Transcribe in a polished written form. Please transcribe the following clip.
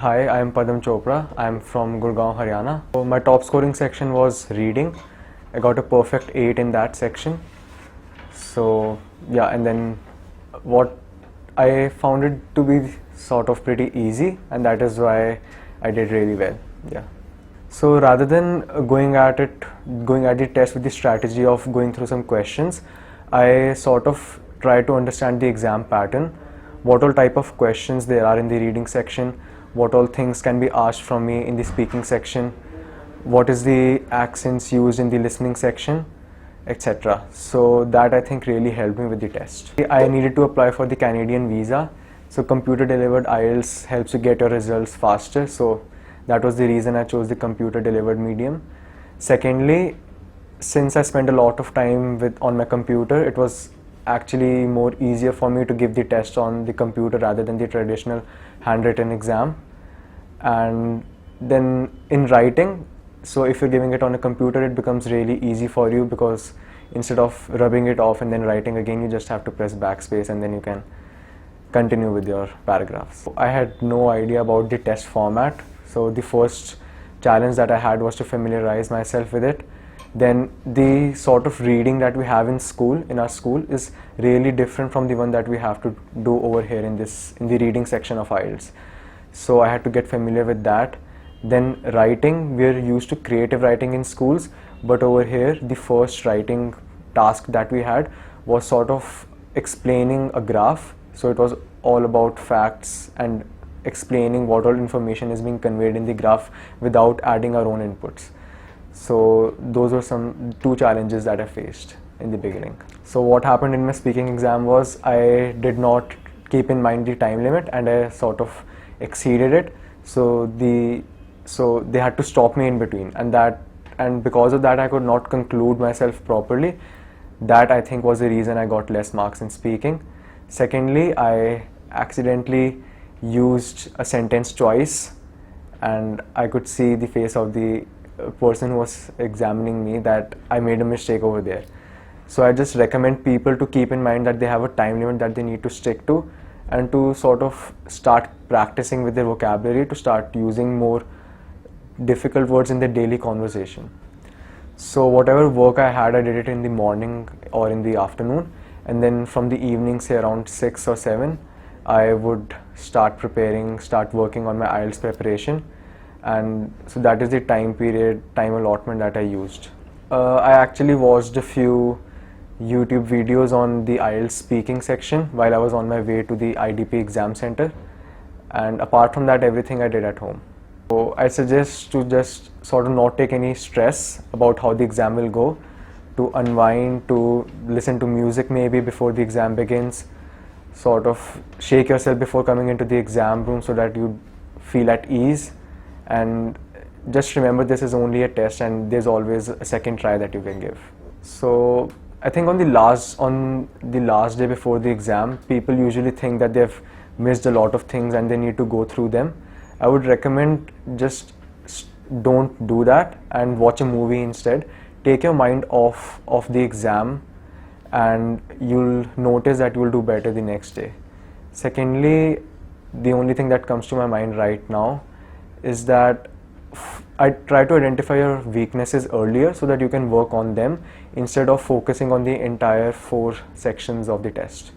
Hi, I am Padam Chopra. I am from Gurugram, Haryana. So my top scoring section was reading. I got a perfect 8 in that section. So yeah, and then what I found it to be sort of pretty easy, and that is why I did really well. Yeah. So rather than going at the test with the strategy of going through some questions, I sort of try to understand the exam pattern, what all type of questions there are in the reading section, what all things can be asked from me in the speaking section, what is the accents used in the listening section, etc. So that I think really helped me with the test. I needed to apply for the Canadian visa. So computer delivered IELTS helps you get your results faster. So that was the reason I chose the computer delivered medium. Secondly, since I spent a lot of time on my computer, it was actually more easier for me to give the test on the computer rather than the traditional handwritten exam. And then in writing, so if you're giving it on a computer, it becomes really easy for you because instead of rubbing it off and then writing again, you just have to press backspace and then you can continue with your paragraphs. I had no idea about the test format, so the first challenge that I had was to familiarize myself with it. Then the sort of reading that we have in our school is really different from the one that we have to do over here in the reading section of IELTS. So I had to get familiar with that. Then writing, we're used to creative writing in schools, but over here the first writing task that we had was sort of explaining a graph. So it was all about facts and explaining what all information is being conveyed in the graph without adding our own inputs. So those were some two challenges that I faced in the beginning. So what happened in my speaking exam was I did not keep in mind the time limit and I sort of exceeded it. So they had to stop me in between, and because of that I could not conclude myself properly. That I think was the reason I got less marks in speaking. Secondly, I accidentally used a sentence twice and I could see the face of the person who was examining me that I made a mistake over there. So I just recommend people to keep in mind that they have a time limit that they need to stick to and to sort of start practicing with their vocabulary, to start using more difficult words in their daily conversation. So whatever work I had, I did it in the morning or in the afternoon, and then from the evening, say around 6 or 7, I would start working on my IELTS preparation. And so that is the time allotment that I used. I actually watched a few YouTube videos on the IELTS speaking section while I was on my way to the IDP exam center, and apart from that, everything I did at home. So I suggest to just sort of not take any stress about how the exam will go, to unwind, to listen to music maybe before the exam begins, sort of shake yourself before coming into the exam room so that you feel at ease, and just remember this is only a test and there's always a second try that you can give. So I think on the last day before the exam, people usually think that they've missed a lot of things and they need to go through them. I would recommend just don't do that and watch a movie instead. Take your mind off of the exam and you'll notice that you'll do better the next day. Secondly, the only thing that comes to my mind right now is that I try to identify your weaknesses earlier so that you can work on them instead of focusing on the entire 4 sections of the test.